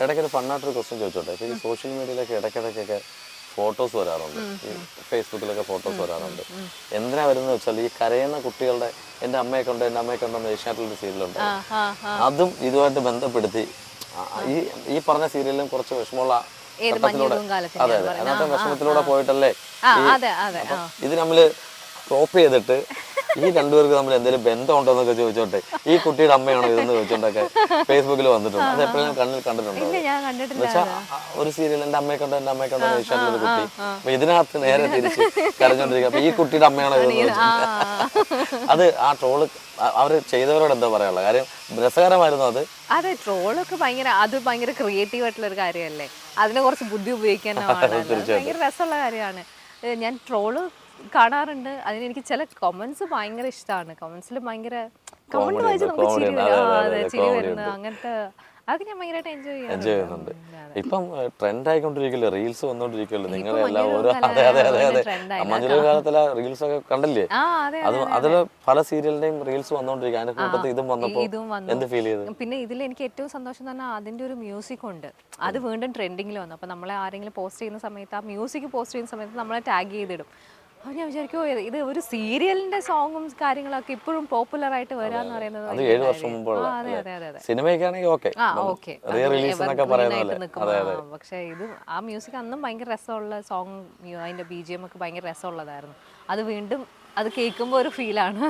ഇടയ്ക്കൊരു ഫണ്ണായിട്ടൊരു ക്വസ്റ്റ്യൻ ചോദിച്ചോട്ടെ. ഇപ്പോൾ ഈ സോഷ്യൽ മീഡിയയിലൊക്കെ ഇടയ്ക്കിടയ്ക്കൊക്കെ ഫോട്ടോസ് വരാറുണ്ട്, ഈ ഫേസ്ബുക്കിലൊക്കെ ഫോട്ടോസ് വരാറുണ്ട്. എന്തിനാ വരുന്നത് വെച്ചാൽ ഈ കരയുന്ന കുട്ടികളുടെ എൻ്റെ അമ്മയൊക്കെ ഉണ്ടെന്ന് ഏഷ്യാനെറ്റിലൊരു സീരിയലുണ്ട്, അതും ഇതുമായിട്ട് ബന്ധപ്പെടുത്തി ഈ പറഞ്ഞ സീരിയലിലും കുറച്ച് വിഷമമുള്ള ഘട്ടത്തിലൂടെ, അതെ അതെ, അതിനകത്ത് വിഷമത്തിലൂടെ പോയിട്ടല്ലേ ഇത് നമ്മള് ക്രോപ്പ് ചെയ്തിട്ട് ഈ രണ്ടുപേർക്ക് നമ്മൾ എന്തെങ്കിലും ബന്ധമുണ്ടോ എന്നൊക്കെ ചോദിച്ചോട്ടെ, ഈ കുട്ടിയുടെ അമ്മയാണോ ഇതെന്ന് ചോദിച്ചോണ്ടൊക്കെ ഫേസ്ബുക്കിൽ വന്നിട്ടുണ്ട്. അത് എപ്പോഴും കണ്ണിൽ കണ്ടിട്ടുണ്ടോ? എന്നുവെച്ചാൽ ഒരു സീരിയൽ എൻ്റെ അമ്മയൊക്കെ ഉണ്ടോ ഏഷ്യാനിലൊരു കുട്ടി, അപ്പൊ ഇതിനകത്ത് നേരെ തിരിച്ച് കരഞ്ഞോണ്ടിരിക്കുക, അപ്പൊ ഈ കുട്ടിയുടെ അമ്മയാണോ ഇതെന്ന് ചോദിച്ചോണ്ട് അത് ആ ട്രോള് അവര് ചെയ്തവരോട് എന്താ പറയാനുള്ള കാര്യം? രസകരമായിരുന്നു അത്. അതെ, ട്രോളൊക്കെ ഭയങ്കര ക്രിയേറ്റീവ് ആയിട്ടുള്ള ഒരു കാര്യമല്ലേ, അതിനെ കുറച്ച് ബുദ്ധി ഉപയോഗിക്കാൻ ഭയങ്കര രസമുള്ള കാര്യമാണ്. ഞാൻ ട്രോള് കാണാറുണ്ട്, അതിനെനിക്ക് ചില കമന്റ്സ് ഭയങ്കര ഇഷ്ടമാണ്. കമന്റ്സിൽ ഭയങ്കര കമന്റ് വായിച്ച് നമുക്ക് ചിരി വരുന്നത്, അങ്ങനത്തെ അതൊക്കെ ഞാൻ ഭയങ്കരമായിട്ട് എൻജോയ് ചെയ്യുന്നുണ്ട്. ഇപ്പം ട്രെൻഡ് ആയിക്കൊണ്ടിരിക്കില്ലേ, റീൽസ് വന്നോണ്ടിരിക്കുമല്ലോ നിങ്ങളെല്ലാം ഓരോ. അതെ അതെ അതെ അതെ, മഞ്ജുല കാലത്തിലെ റീൽസ് ഒക്കെ കണ്ടില്ലേ? അതില് പല സീരിയലിന്റെയും റീൽസ് വന്നോണ്ടിരിക്കും. അതിന്റെ കൂട്ടത്തിൽ ഇതും വന്നപ്പോ എന്ത് ഫീൽ ചെയ്തു? പിന്നെ ഇതിൽ എനിക്ക് ഏറ്റവും സന്തോഷം എന്ന് പറഞ്ഞാൽ അതിന്റെ ഒരു മ്യൂസിക് ഉണ്ട്, അത് വീണ്ടും ട്രെൻഡിങ്ങിൽ വന്നു. അപ്പൊ നമ്മളെ ആരെങ്കിലും പോസ്റ്റ് ചെയ്യുന്ന സമയത്ത് ആ മ്യൂസിക് പോസ്റ്റ് ചെയ്യുന്ന സമയത്ത് നമ്മളെ ടാഗ് ചെയ്തിടും. അപ്പോൾ ഞാൻ വിചാരിക്കുമോ ഇത് ഒരു സീരിയലിന്റെ സോങ്ങും കാര്യങ്ങളൊക്കെ ഇപ്പോഴും പോപ്പുലർ ആയിട്ട് വരാന്ന് പറയുന്നത്. അത് 7 വർഷം മുമ്പുള്ള സിനിമയ്ക്കാണെങ്കിൽ ഓക്കെ, പക്ഷെ ഇത് ആ മ്യൂസിക് അന്നും ഭയങ്കര രസമുള്ള സോങ്, അതിന്റെ BGM ഒക്കെ ഭയങ്കര രസമുള്ളതായിരുന്നു. അത് വീണ്ടും അത് കേൾക്കുമ്പോൾ ഒരു ഫീലാണ്.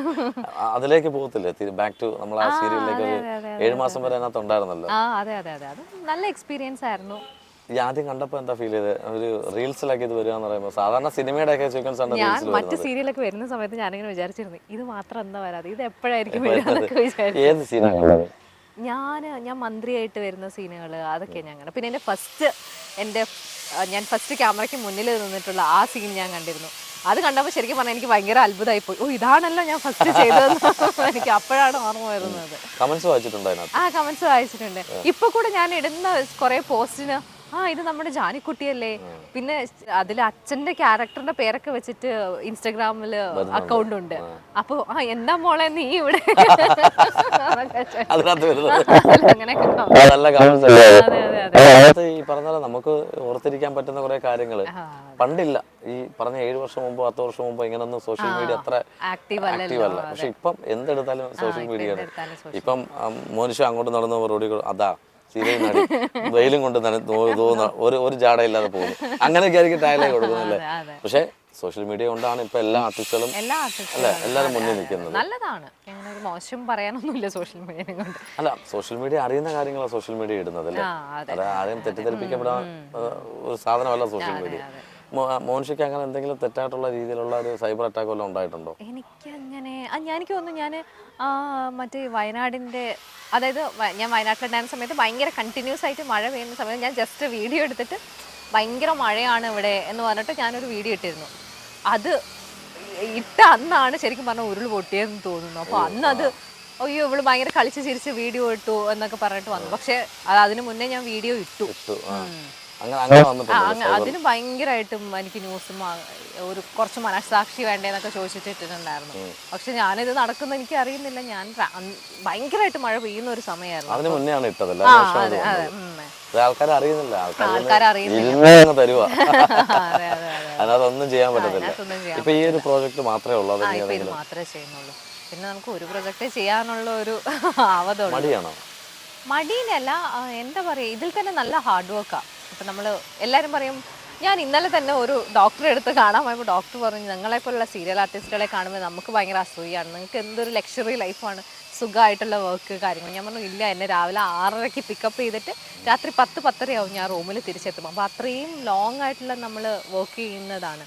അതിലേക്ക് പോകത്തില്ലേ, ബാക്ക് ടു നമ്മൾ ആ സീരിയലിലേക്ക് 7 മാസം വരെ അതിനകത്ത് ഉണ്ടായിരുന്നല്ലോ. അതെ അതെ അതെ, അത് നല്ല എക്സ്പീരിയൻസ് ആയിരുന്നു. ഈ ആദ്യം കണ്ടപ്പോ എന്താ ഫീൽ ചെയ്ത്? ഒരു റീൽസിലൊക്കെ ഇത് വരിക എന്ന് പറയുമ്പോൾ സാധാരണ സിനിമയുടെ ഒക്കെ സീക്വൻസ് ആണ്. ഞാൻ മറ്റു സീരിയലൊക്കെ വരുന്ന സമയത്ത് ഞാനിങ്ങനെ വിചാരിച്ചിരുന്നു ഇത് മാത്രം എന്താ വരാതെ, ഇത് എപ്പോഴായിരിക്കും വരാന്നൊക്കെ വിചാരിച്ചു. ഏത് സീനാണ്? ഞാൻ മന്ത്രിയായിട്ട് വരുന്ന സീനുകൾ അതൊക്കെ ഞാൻ കണ്ടു. പിന്നെ ഞാൻ ഫസ്റ്റ് ക്യാമറയ്ക്ക് മുന്നിൽ നിന്നിട്ടുള്ള ആ സീൻ ഞാൻ കണ്ടിരുന്നു. അത് കണ്ടപ്പോൾ ശരിക്കും പറഞ്ഞാൽ എനിക്ക് ഭയങ്കര അത്ഭുതമായി പോയി. ഇതാണല്ലോ ഞാൻ ഫസ്റ്റ് ചെയ്തതെന്ന് എനിക്ക് അപ്പോഴാണ് ഓർമ്മ വരുന്നത്. കമന്റ്സ് വായിച്ചിട്ടുണ്ട്? കമന്റ്സ് വായിച്ചിട്ടുണ്ട്. ഇപ്പൊ കൂടെ ഞാൻ ഇടുന്ന കുറെ പോസ്റ്റിന് ഇത് നമ്മുടെ ജാനിക്കുട്ടിയല്ലേ, പിന്നെ അതിൽ അച്ഛന്റെ ക്യാരക്ടറിന്റെ പേരൊക്കെ വെച്ചിട്ട് ഇൻസ്റ്റാഗ്രാമില് അക്കൗണ്ട് ഉണ്ട്. അപ്പൊ എന്താ മോളെ നീ ഇവിടെ, ഈ പറഞ്ഞ നമുക്ക് ഓർത്തിരിക്കാൻ പറ്റുന്ന കുറെ കാര്യങ്ങള് പണ്ടില്ല. ഈ പറഞ്ഞ 7 വർഷം മുമ്പോ 10 വർഷം മുമ്പോ ഇങ്ങനൊന്നും സോഷ്യൽ മീഡിയ അത്ര ആക്റ്റീവ് അല്ല. പക്ഷെ ഇപ്പം എന്തെടുത്താലും സോഷ്യൽ മീഡിയയാണ്. ഇപ്പം മോനിഷ അങ്ങോട്ട് നടന്നു റോഡിൽ അതാ സീരിയൽ നടി വെയിലും കൊണ്ട് ഒരു ജാടയില്ലാതെ പോകുന്നു, അങ്ങനെയൊക്കെ ആയിരിക്കും ടയലായി കൊടുക്കുന്നല്ലേ. പക്ഷെ സോഷ്യൽ മീഡിയ കൊണ്ടാണ് ഇപ്പൊ എല്ലാ ആർട്ടിസ്റ്റുകളും എല്ലാവരും മുന്നിൽ നിൽക്കുന്നത്. നല്ലതാണ്, മോശം പറയാനൊന്നുമില്ല സോഷ്യൽ മീഡിയ കൊണ്ട്. അല്ല, സോഷ്യൽ മീഡിയ അറിയുന്ന കാര്യങ്ങളാണ് സോഷ്യൽ മീഡിയ ഇടുന്നത് അല്ലേ. അത് ആരെയും തെറ്റിദ്ധരിപ്പിക്കപ്പെടാൻ ഒരു സാധനമല്ല സോഷ്യൽ മീഡിയ. മോനിഷയ്ക്ക് അങ്ങനെ എന്തെങ്കിലും തെറ്റായിട്ടുള്ള രീതിയിലുള്ള ഒരു സൈബർ അറ്റാക്ക് വല്ലതും ഉണ്ടായിട്ടുണ്ടോ? എനിക്കങ്ങനെ എനിക്ക് തോന്നുന്നു ഞാൻ മറ്റേ വയനാടിൻ്റെ, അതായത് ഞാൻ വയനാട്ടിലുണ്ടായിരുന്ന സമയത്ത് ഭയങ്കര കണ്ടിന്യൂസ് ആയിട്ട് മഴ പെയ്യുന്ന സമയത്ത് ഞാൻ ജസ്റ്റ് വീഡിയോ എടുത്തിട്ട് ഭയങ്കര മഴയാണ് ഇവിടെ എന്ന് പറഞ്ഞിട്ട് ഞാനൊരു വീഡിയോ ഇട്ടിരുന്നു. അത് ഇട്ട അന്നാണ് ശരിക്കും പറഞ്ഞാൽ ഉരുൾ പൊട്ടിയെന്ന് തോന്നുന്നു. അപ്പോൾ അന്നത് ഇവള് ഭയങ്കര കളിച്ച് ചിരിച്ച് വീഡിയോ ഇട്ടു എന്നൊക്കെ പറഞ്ഞിട്ട് വന്നു. പക്ഷെ അതിന് മുന്നേ ഞാൻ വീഡിയോ ഇട്ടു. അതിന് ഭയങ്കരമായിട്ടും എനിക്ക് ന്യൂസും ഒരു കുറച്ച് മനസ്സാക്ഷി വേണ്ടേന്നൊക്കെ ചോദിച്ചിട്ട് ഇട്ടിട്ടുണ്ടായിരുന്നു. പക്ഷെ ഞാനിത് നടക്കുന്ന എനിക്ക് അറിയുന്നില്ല. ഞാൻ ഭയങ്കരമായിട്ട് മഴ പെയ്യുന്ന ഒരു സമയമായിരുന്നു. അതൊന്നും ചെയ്യാൻ പറ്റത്തില്ല. ഇപ്പൊ ഈ ഒരു പ്രോജക്റ്റ് മാത്രമേ ഉള്ളൂ? ഇത് മാത്രമേ ചെയ്യുന്നുള്ളൂ. പിന്നെ നമുക്ക് ഒരു പ്രൊജക്റ്റ് ചെയ്യാനുള്ള ഒരു ആവതുള്ളൂ. മടിയാണോ? മടിയല്ല, എന്താ പറയുക, ഇതിൽ തന്നെ നല്ല ഹാർഡ് വർക്കാണ്. ഇപ്പം നമ്മൾ എല്ലാവരും പറയും, ഞാൻ ഇന്നലെ തന്നെ ഒരു ഡോക്ടറെ അടുത്ത് കാണാൻ പോയപ്പോൾ ഡോക്ടർ പറഞ്ഞു ഞങ്ങളെപ്പോലുള്ള സീരിയൽ ആർട്ടിസ്റ്റുകളെ കാണുമ്പോൾ നമുക്ക് ഭയങ്കര അസൂയാണ്, നിങ്ങൾക്ക് എന്തൊരു ലക്ഷറി ലൈഫാണ്, സുഖമായിട്ടുള്ള വർക്ക് കാര്യങ്ങൾ. ഞാൻ പറഞ്ഞു ഇല്ല, എന്നെ രാവിലെ 6:30 പിക്കപ്പ് ചെയ്തിട്ട് രാത്രി 10-10:30 ഞാൻ റൂമിൽ തിരിച്ചെത്തും. അപ്പോൾ അത്രയും ലോങ് ആയിട്ടുള്ള നമ്മൾ വർക്ക് ചെയ്യുന്നതാണ്.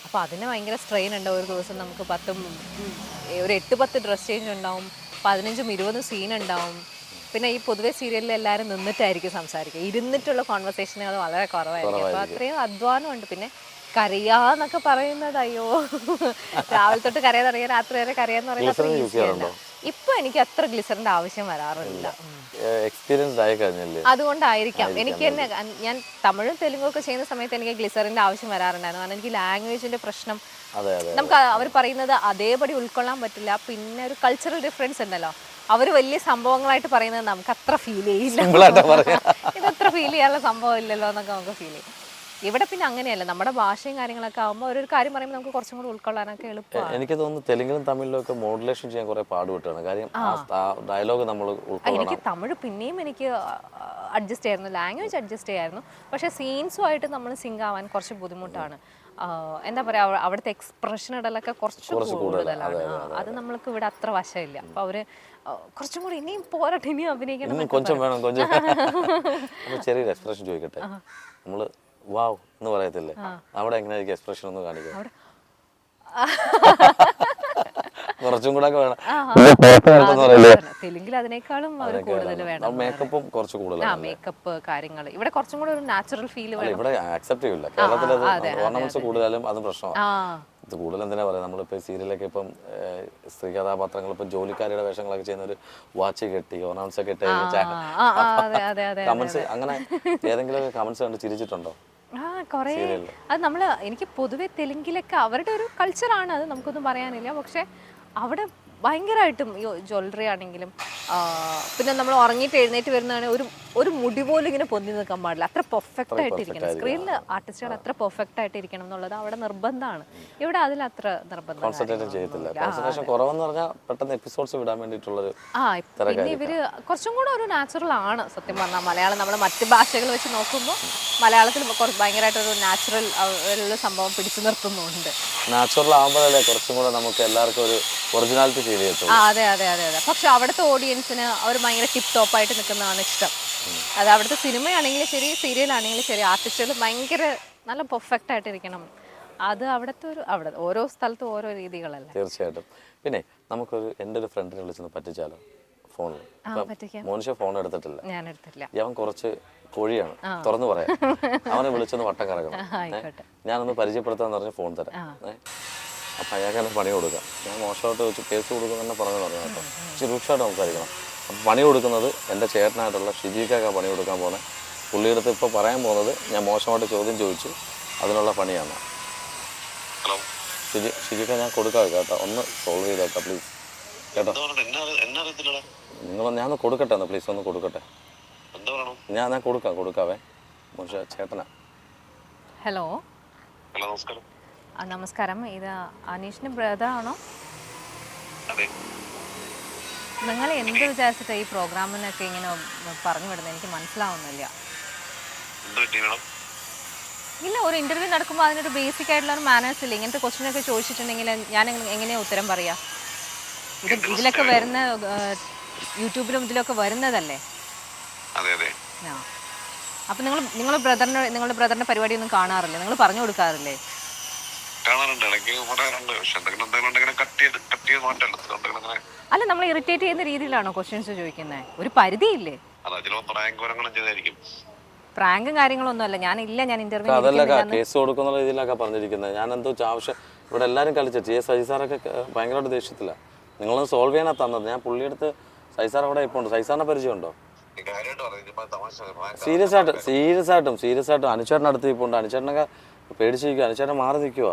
അപ്പോൾ അതിന് ഭയങ്കര സ്ട്രെയിൻ ഉണ്ട്. ഒരു ദിവസം നമുക്ക് 8-10 ഡ്രസ് ചേഞ്ച് ഉണ്ടാവും, 15-20 സീൻ ഉണ്ടാവും. പിന്നെ ഈ പൊതുവെ സീരിയലിൽ എല്ലാവരും നിന്നിട്ടായിരിക്കും സംസാരിക്കുക, ഇരുന്നിട്ടുള്ള കോൺവെർസേഷനുകൾ വളരെ കുറവായിരിക്കും. അപ്പോൾ അത്രയും അധ്വാനമുണ്ട്. പിന്നെ കരയാന്നൊക്കെ പറയുന്നത് അയ്യോ, രാവിലെ തൊട്ട് കരയാന്നറിയാം, രാത്രി വരെ കരയാന്ന് പറയുന്നത്. ഇപ്പൊ എനിക്ക് അത്ര ഗ്ലിസറിന്റെ ആവശ്യം വരാറില്ല. അതുകൊണ്ടായിരിക്കാം എനിക്ക് തന്നെ, ഞാൻ തമിഴും തെലുങ്കും ഒക്കെ ചെയ്യുന്ന സമയത്ത് എനിക്ക് ഗ്ലിസറിന്റെ ആവശ്യം വരാറുണ്ടായിരുന്നു. കാരണം എനിക്ക് ലാംഗ്വേജിന്റെ പ്രശ്നം, നമുക്ക് അവർ പറയുന്നത് അതേപടി ഉൾക്കൊള്ളാൻ പറ്റില്ല. പിന്നെ ഒരു കൾച്ചറൽ ഡിഫറൻസ് ഉണ്ടല്ലോ, അവർ വലിയ സംഭവങ്ങളായിട്ട് പറയുന്നത് നമുക്ക് അത്ര ഫീൽ ചെയ്യില്ല. സിമ്പിളായിട്ട് പറയാം. ഇതത്ര ഫീൽ ചെയ്യാനുള്ള സംഭവം ഇല്ലല്ലോ എന്നൊക്കെ നമുക്ക് ഫീൽ ചെയ്യും. ഇവിടെ പിന്നെ അങ്ങനെയല്ല, നമ്മുടെ ഭാഷയും കാര്യങ്ങളൊക്കെ ആകുമ്പോൾ ഒരു കാര്യം പറയുമ്പോൾ നമുക്ക് കുറച്ചും കൂടി ഉൾക്കൊള്ളാനൊക്കെ എളുപ്പമാണ്. എനിക്ക് തോന്നുന്നു തെലുങ്കിലും തമിഴിലും ഒക്കെ മോഡുലേഷൻ ചെയ്യാൻ കുറെ പാടുപെട്ടാണ് കാര്യം. ഡയലോഗ് നമ്മൾ ഉൾക്കൊള്ളണം. എനിക്ക് തമിഴ് പിന്നെയും എനിക്ക് അഡ്ജസ്റ്റ് ചെയ്യായിരുന്നു, ലാംഗ്വേജ് അഡ്ജസ്റ്റ് ചെയ്യായിരുന്നു. പക്ഷേ സീൻസുമായിട്ട് നമ്മൾ സിങ്ക് ആവാൻ കുറച്ച് ബുദ്ധിമുട്ടാണ്. എന്താ പറയുക, അവിടുത്തെ എക്സ്പ്രഷൻ ഇടലൊക്കെ കുറച്ച് കൂടുതലാണ്. അത് നമ്മൾക്ക് ഇവിടെ അത്ര വശമില്ല. അപ്പോൾ അവര് കുറച്ചും കൂടി ഇനിയും പോരട്ടെ, ഇനിയും അഭിനയിക്കണം. കൊഞ്ചം വേണം കൊഞ്ചം. ചെറിയൊരു എക്സ്പ്രഷൻ ചോദിക്കട്ടെ. നമ്മള് വാവ് എന്ന് പറയത്തില്ലേ, അവിടെ എങ്ങനെയായിരിക്കും എക്സ്പ്രഷൻ ഒന്ന് കാണിക്കുക? കുറച്ചും കൂടെ വേണം. തെലുങ്കിൽ അതിനേക്കാളും കൂടുതൽ വേണം. മേക്കപ്പും കുറച്ച് കൂടുതലാണ്. മേക്കപ്പ് കാര്യങ്ങൾ ഇവിടെ കുറച്ചും കൂടെ ഒരു നാച്ചുറൽ ഫീൽ വേണം. ഇവിടെ ആക്സെപ്റ്റ് ചെയ്യില്ല. കേരളത്തിൽ ഓർണമെന്റ്സ് കൂടുതലും അതും പ്രശ്നമാണ്. ഇത് കൂടുതൽ എന്തിനാ പറയുക, നമ്മളിപ്പോ സീരിയലൊക്കെ ഇപ്പം സ്ത്രീ കഥാപാത്രങ്ങൾ ഇപ്പം ജോലിക്കാരുടെ വേഷങ്ങളൊക്കെ ചെയ്യുന്ന ഒരു വാച്ച് കെട്ടി ഓർണമെന്റ്സ് ഒക്കെ ഇട്ട് കമന്റ്സ്, അങ്ങനെ ഏതെങ്കിലും കമന്റ്സ് കണ്ട് ചിരിച്ചിട്ടുണ്ടോ? കുറേ. അത് നമ്മൾ എനിക്ക് പൊതുവെ തെലുങ്കിലൊക്കെ അവരുടെ ഒരു കൾച്ചറാണ്, അത് നമുക്കൊന്നും പറയാനില്ല. പക്ഷെ അവിടെ ഭയങ്കരമായിട്ടും ജ്വല്ലറി ആണെങ്കിലും പിന്നെ നമ്മൾ ഉറങ്ങിയിട്ട് എഴുന്നേറ്റ് വരുന്നതാണ് ഒരു മുടി പോലും ഇങ്ങനെ പൊന്തി നിൽക്കാൻ പാടില്ല. അത്ര പെർഫെക്റ്റ് ആയിട്ടിരിക്കണം. സ്ക്രീനിൽ ആർട്ടിസ്റ്റുകൾ അത്ര പെർഫെക്റ്റ് ആയിട്ട് ഇരിക്കണം എന്നുള്ളത് അവിടെ നിർബന്ധമാണ്. ഇവിടെ അതിൽ അത്ര നിർബന്ധം പിന്നെ ഇവര് കുറച്ചും കൂടെ ഒരു നാച്ചുറൽ ആണ് സത്യം പറഞ്ഞാൽ. മലയാളം നമ്മൾ മറ്റ് ഭാഷകൾ വെച്ച് നോക്കുമ്പോൾ മലയാളത്തിൽ ഭയങ്കരമായിട്ട് ഒരു നാച്ചുറൽ സംഭവം പിടിച്ചു നിർത്തുന്നുണ്ട്. നാച്ചുറൽ ആകുമ്പോഴല്ലേ കുറച്ചും കൂടെ നമുക്ക് എല്ലാവർക്കും ഒരു ഒറിജിനാലിറ്റി ഫീൽ ചെയ്യത്തുള്ളൂ. അതെ അതെ അതെ അതെ. പക്ഷെ അവിടുത്തെ ഓഡിയൻസിന് അവർ ഭയങ്കര ടിപ്പ് ടോപ്പായിട്ട് നിൽക്കുന്നതാണ് ഇഷ്ടം. അത് അവിടുത്തെ സിനിമയാണെങ്കിലും ശരി, സീരിയലാണെങ്കിലും ശരി, ആർട്ടിസ്റ്റുകൾ ഭയങ്കര നല്ല പെർഫെക്റ്റ് ആയിട്ടിരിക്കണം. അത് അവിടുത്തെ അവിടെ ഓരോ സ്ഥലത്തും ഓരോ രീതികളല്ലേ. തീർച്ചയായിട്ടും. പിന്നെ നമുക്കൊരു എൻ്റെ ഒരു ഫ്രണ്ടിനെ വിളിച്ചൊന്ന് പറ്റിച്ചാലോ ഫോണിൽ? മോനിഷ ഫോൺ എടുത്തിട്ടില്ല. ഞാൻ എടുത്തില്ല. അവൻ കുറച്ച് കോഴിയാണ്, തുറന്നു പറയാം. അവനെ വിളിച്ചൊന്ന് വട്ടം കറക്കണം. ഞാനൊന്ന് പരിചയപ്പെടുത്താന്ന് പറഞ്ഞ് ഫോൺ തരാം. അപ്പം അയാൾക്ക് തന്നെ പണി കൊടുക്കാം. ഞാൻ മോശമായിട്ട് വെച്ച് കേസ് കൊടുക്കും തന്നെ പറഞ്ഞു കേട്ടോ. ഇച്ചിരി രൂക്ഷമായിട്ട് സംസാരിക്കണം. അപ്പം പണി കൊടുക്കുന്നത് എൻ്റെ ചേട്ടനായിട്ടുള്ള ഷിജിക്കാണ് പണി കൊടുക്കാൻ പോകുന്നത്. പുള്ളിയെടുത്ത് ഇപ്പോൾ പറയാൻ പോകുന്നത് ഞാൻ മോശമായിട്ട് ചോദ്യം ചോദിച്ചു, അതിനുള്ള പണിയാണ്. ഷിജിക്ക ഞാൻ കൊടുക്കാം കേട്ടോ, ഒന്ന് സോൾവ് ചെയ്തേക്കാം പ്ലീസ് കേട്ടോ. ഞാനൊന്ന് കൊടുക്കട്ടെ, ഒന്ന് പ്ലീസ് ഒന്ന് കൊടുക്കട്ടെ. ഞാൻ കൊടുക്കാവേ. മോശ ചേട്ടനാ. ഹലോ നമസ്കാരം, ഇത് അനീഷിന്റെ ബ്രദർ ആണോ? നിങ്ങൾ എന്ത് വിചാരിച്ചിട്ട് ഈ പ്രോഗ്രാമിനൊക്കെ ഇങ്ങനെ പറഞ്ഞു വിടുന്നത് എനിക്ക് മനസ്സിലാവുന്നില്ല. ഇല്ല, ഒരു ഇന്റർവ്യൂ നടക്കുമ്പോൾ അതിനൊരു ബേസിക് ആയിട്ടുള്ള ഒരു മാനേഴ്സ് ഇല്ല. ഇങ്ങനത്തെ ക്വസ്റ്റ്യനൊക്കെ ചോദിച്ചിട്ടുണ്ടെങ്കിൽ ഞാൻ എങ്ങനെയാ ഉത്തരം പറയാ? ഇതിലൊക്കെ വരുന്ന യൂട്യൂബിലും ഇതിലൊക്കെ വരുന്നതല്ലേ. അപ്പൊ നിങ്ങളുടെ ബ്രദറിന്റെ പരിപാടി ഒന്നും കാണാറില്ലേ? നിങ്ങൾ പറഞ്ഞു കൊടുക്കാറില്ലേ? അല്ല, നമ്മൾ ഇറിറ്റേറ്റ് ചെയ്യുന്ന രീതിയിലാണോ ക്വസ്റ്റ്യൻസ് ചോദിക്കുന്നത്? ഒരു പരിധിയില്ലേ? പ്രാങ്കും കാര്യങ്ങളൊന്നും അല്ല. ഞാൻ ഇന്റർവ്യൂ കേസ് കൊടുക്കുന്ന രീതിയിലൊക്കെ പറഞ്ഞിരിക്കുന്നത്. ഞാൻ എന്തോ ആവശ്യം ഇവിടെ എല്ലാവരും കളിച്ചിട്ട് സൈസാറൊക്കെ ഭയങ്കരമായിട്ട് ദേഷ്യത്തില്ല. നിങ്ങളൊന്ന് സോൾവ് ചെയ്യാനാ തന്നത്. ഞാൻ പുള്ളിയെടുത്ത് സൈസാർ അവിടെ ഇപ്പോൾ ഉണ്ട്. സൈസാറിനെ പരിചയമുണ്ടോ? സീരിയസ് ആയിട്ടും അനുചേട്ടൻ അടുത്ത് ഇപ്പോൾ ഉണ്ട്. അനുചേട്ടനൊക്കെ പേടിച്ചിരിക്കുക. അനുചേട്ടൻ മാറി നിൽക്കുക.